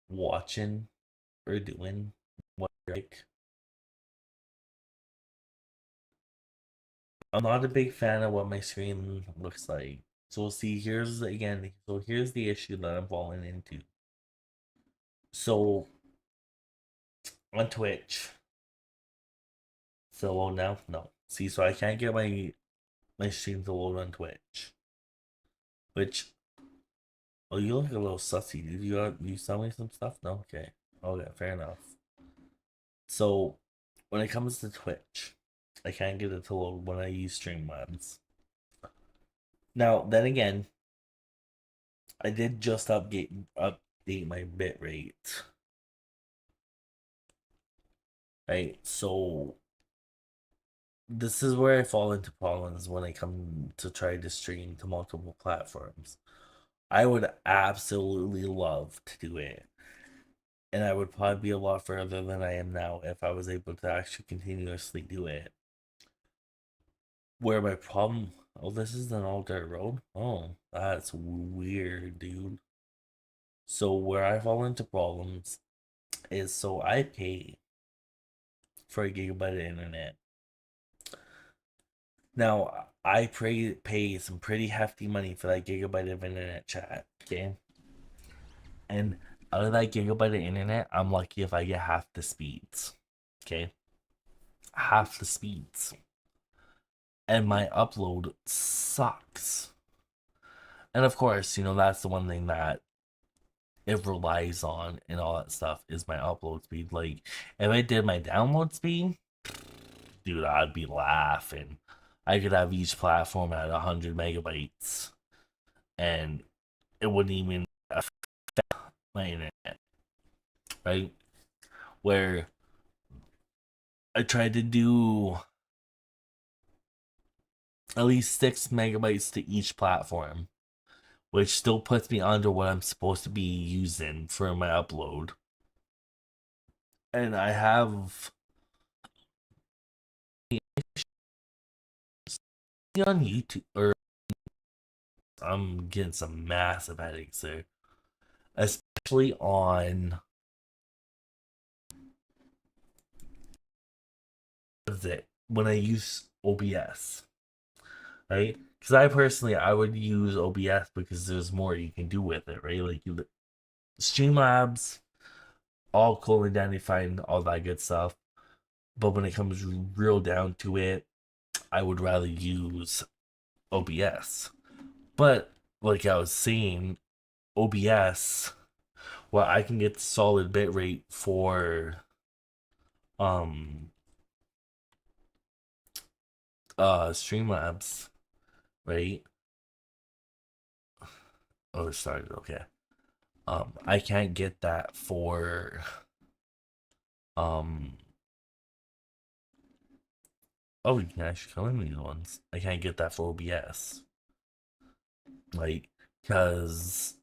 Speaker 1: watching or doing? What, like, I'm not a big fan of what my screen looks like. So, see, here's again, so here's the issue that I'm falling into. So, on Twitch, so load now? No. See, so I can't get my stream to load on Twitch. Which, oh, you look a little sussy, dude. You sell me some stuff? No, okay, okay, fair enough. So, when it comes to Twitch, I can't get it to load when I use Streamlabs. Now, then again, I did just update my bitrate. Right, so this is where I fall into problems when I come to try to stream to multiple platforms. I would absolutely love to do it And I would probably be a lot further than I am now if I was able to actually continuously do it. Where my problem, oh, this is an all dirt road? Oh, that's weird, dude. So, where I fall into problems is so I pay for a gigabyte of internet. Now, pay some pretty hefty money for that gigabyte of internet, chat, okay? And out of that gigabyte of internet, I'm lucky if I get half the speeds, okay? Half the speeds. And my upload sucks. And of course, that's the one thing that it relies on and all that stuff is my upload speed. Like, if I did my download speed, dude, I'd be laughing. I could have each platform at 100 megabytes and it wouldn't even affect my internet, right? Where I tried to do at least 6 megabytes to each platform, which still puts me under what I'm supposed to be using for my upload. And I have on YouTube, or I'm getting some massive headaches there, especially on when I use OBS, right? Because I would use OBS because there's more you can do with it, right? Like Streamlabs, all cool and dandy, fine, all that good stuff. But when it comes real down to it, I would rather use OBS. But like I was saying, OBS, well, I can get solid bitrate for um Streamlabs, right? Oh, it started, okay. I can't get that for um oh, you can actually come in these ones. I can't get that for OBS. Like, because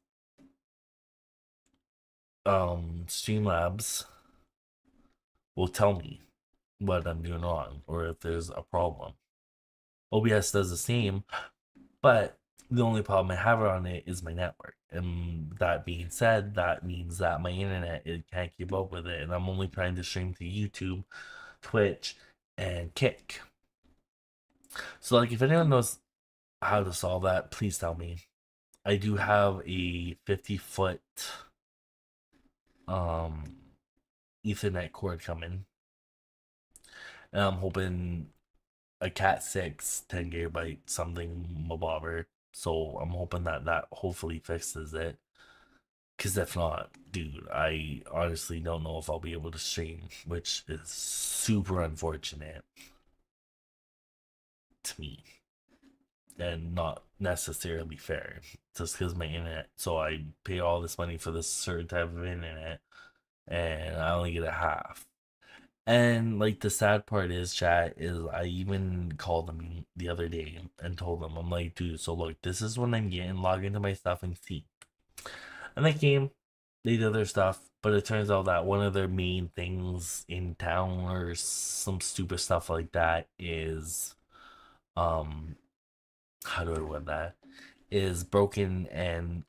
Speaker 1: Streamlabs will tell me what I'm doing wrong or if there's a problem. OBS does the same, but the only problem I have on it is my network. And that being said, that means that my internet it can't keep up with it, and I'm only trying to stream to YouTube, Twitch, and Kick. So, like, if anyone knows how to solve that, please tell me. I do have a 50-foot um Ethernet cord coming, and I'm hoping a Cat 6 10 gigabyte something mobobber. So I'm hoping that hopefully fixes it. Because if not, dude, I honestly don't know if I'll be able to stream, which is super unfortunate to me and not necessarily fair. Just because my internet, so I pay all this money for this certain type of internet and I only get a half. And like the sad part is, chat, is I even called them the other day and told them, I'm like, dude, so look, this is when I'm getting log into my stuff and see. And they came, they did their stuff, but it turns out that one of their main things in town or some stupid stuff like that is, um, how do I word that? Is broken and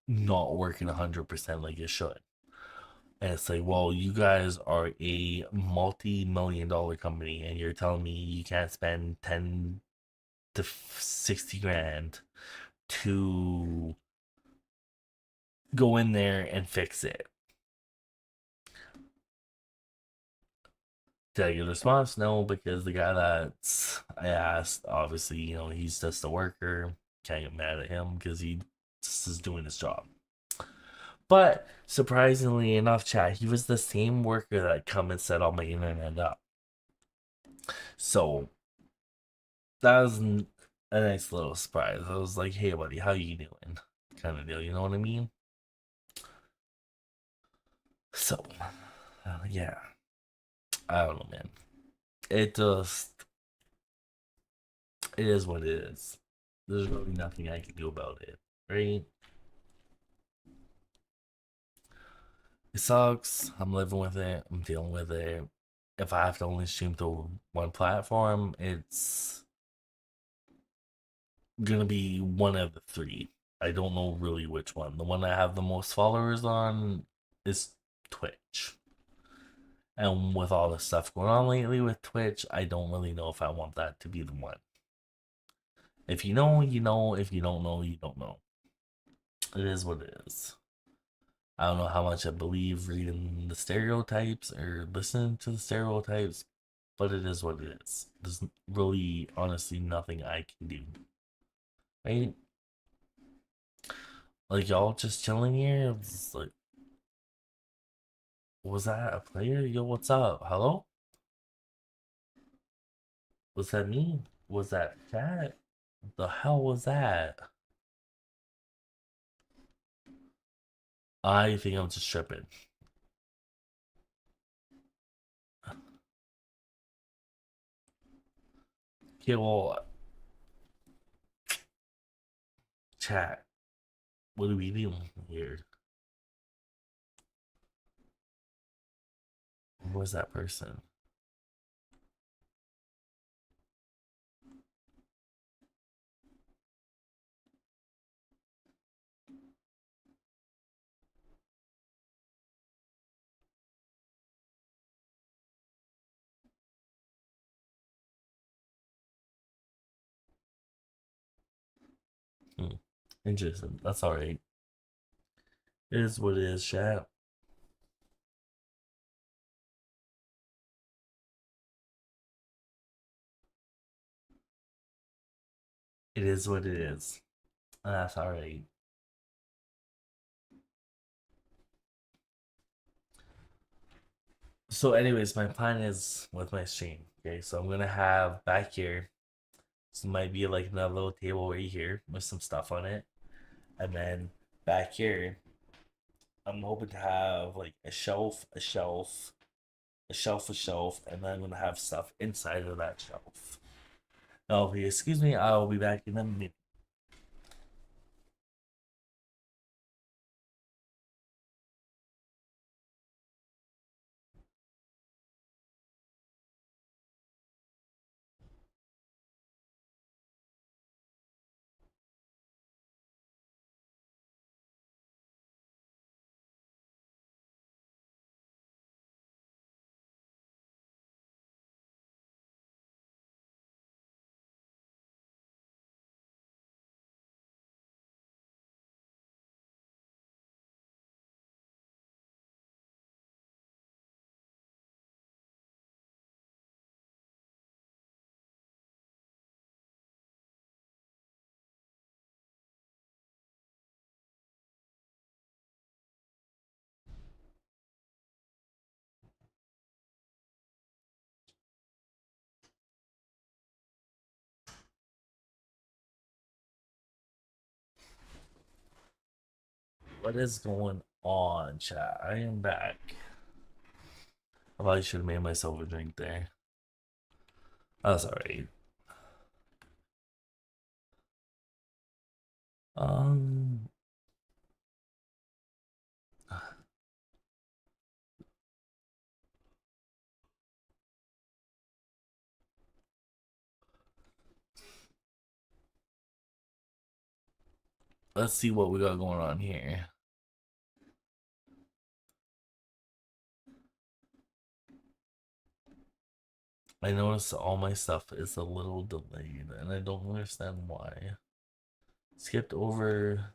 Speaker 1: not working 100% like it should. And it's like, well, you guys are a multi-million-dollar company, and you're telling me you can't spend 10 to 60 grand to go in there and fix it. Did I get a response? No, because the guy that I asked, obviously, he's just a worker. Can't get mad at him because he just is doing his job. But surprisingly enough, chat, he was the same worker that come and set all my internet up. So that was a nice little surprise. I was like, "Hey, buddy, how you doing?" Kind of deal. You know what I mean? So, yeah, I don't know, man. It just it is what it is. There's really nothing I can do about it, right? It sucks. I'm living with it. I'm dealing with it. If I have to only stream to one platform, it's gonna be one of the three. I don't know really which one. The one I have the most followers on is Twitch. And with all the stuff going on lately with Twitch, I don't really know if I want that to be the one. If you know, you know. If you don't know, you don't know. It is what it is. I don't know how much I believe reading the stereotypes or listening to the stereotypes, but it is what it is. There's really, honestly, nothing I can do. Right? Like, y'all just chilling here? It's like, was that a player? Yo, what's up? Hello? Was that me? Was that chat? The hell was that? I think I'm just tripping. Okay, well, chat. What are we doing here? Who was that person? Hmm. Interesting. That's alright. It is what it is, chat. It is what it is. That's alright. So, anyways, my plan is with my stream. Okay, so I'm gonna have back here. So it might be like another little table right here with some stuff on it, and then back here, I'm hoping to have like a shelf, a shelf, a shelf, a shelf, and then I'm gonna have stuff inside of that shelf. Now, if you excuse me, I'll be back in a minute. What is going on, chat? I am back. I probably should have made myself a drink there. That's alright. Um, let's see what we got going on here. I noticed all my stuff is a little delayed, and I don't understand why. Skipped over.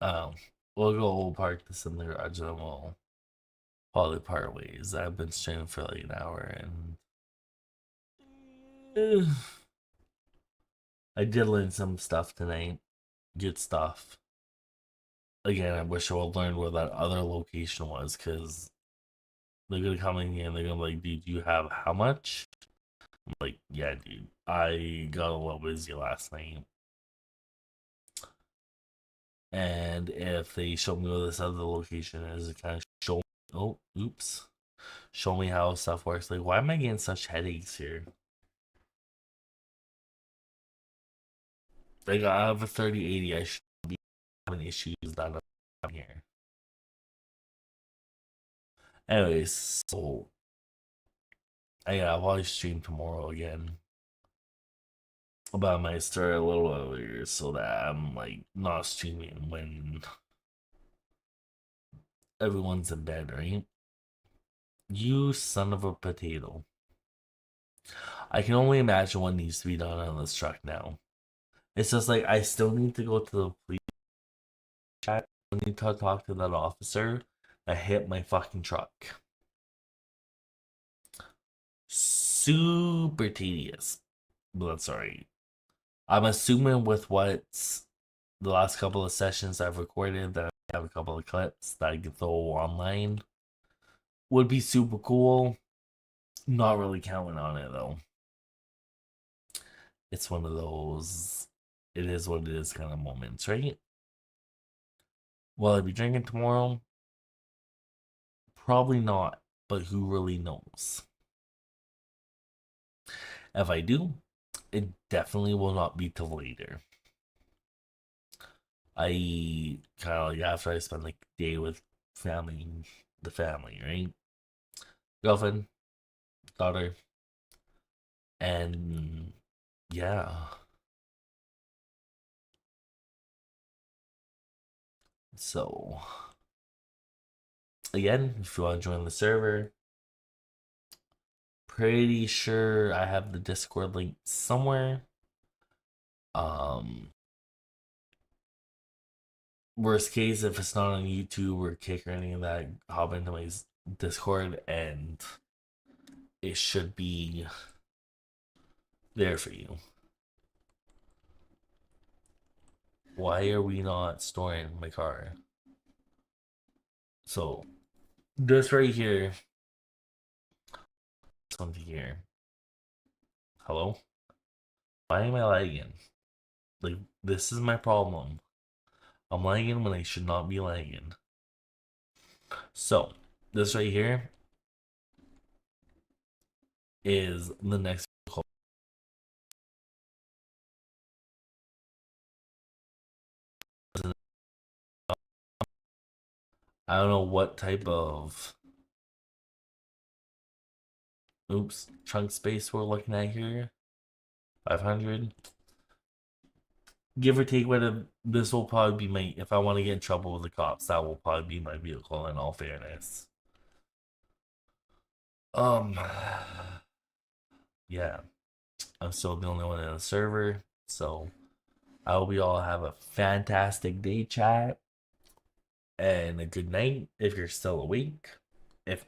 Speaker 1: Um, we'll go park this in the garage and we'll probably part ways. I've been streaming for like an hour and I did learn some stuff tonight. Good stuff. Again, I wish I would learn where that other location was because they're gonna come in here and they're gonna be like, dude, you have how much? I'm like, yeah, dude. I got a little busy last night. And if they show me where this other location is, it kind of show. Oh, oops. Show me how stuff works. Like, why am I getting such headaches here? Like, I have a 3080. I should be having issues that I'm here. Anyways, so I'll probably stream tomorrow again. But I might start a little earlier so that I'm like not streaming when everyone's in bed, right? You son of a potato. I can only imagine what needs to be done on this truck now. It's just like I still need to go to the police chat. I need to talk to that officer that hit my fucking truck. Super tedious. But that's alright. I'm assuming with what's the last couple of sessions I've recorded that I have a couple of clips that I can throw online would be super cool. Not really counting on it though. It's one of those it is what it is kind of moments, right? Will I be drinking tomorrow? Probably not, but who really knows? If I do, it definitely will not be till later. I kind of like after I spend like a day with the family, right? Girlfriend, daughter, and yeah. So, again, if you want to join the server, pretty sure I have the Discord link somewhere. Worst case, if it's not on YouTube or Kick or any of that, hop into my Discord and it should be there for you. Why are we not storing my car? So, this right here, this one here. Hello? Why am I lagging? Like, this is my problem. I'm lagging when I should not be lagging. So, this right here is the next. I don't know what type of trunk space we're looking at here. 500. Give or take whether this will probably be my if I want to get in trouble with the cops, that will probably be my vehicle in all fairness. Yeah. I'm still the only one in the server, so I hope you all have a fantastic day, chat, and a good night if you're still awake.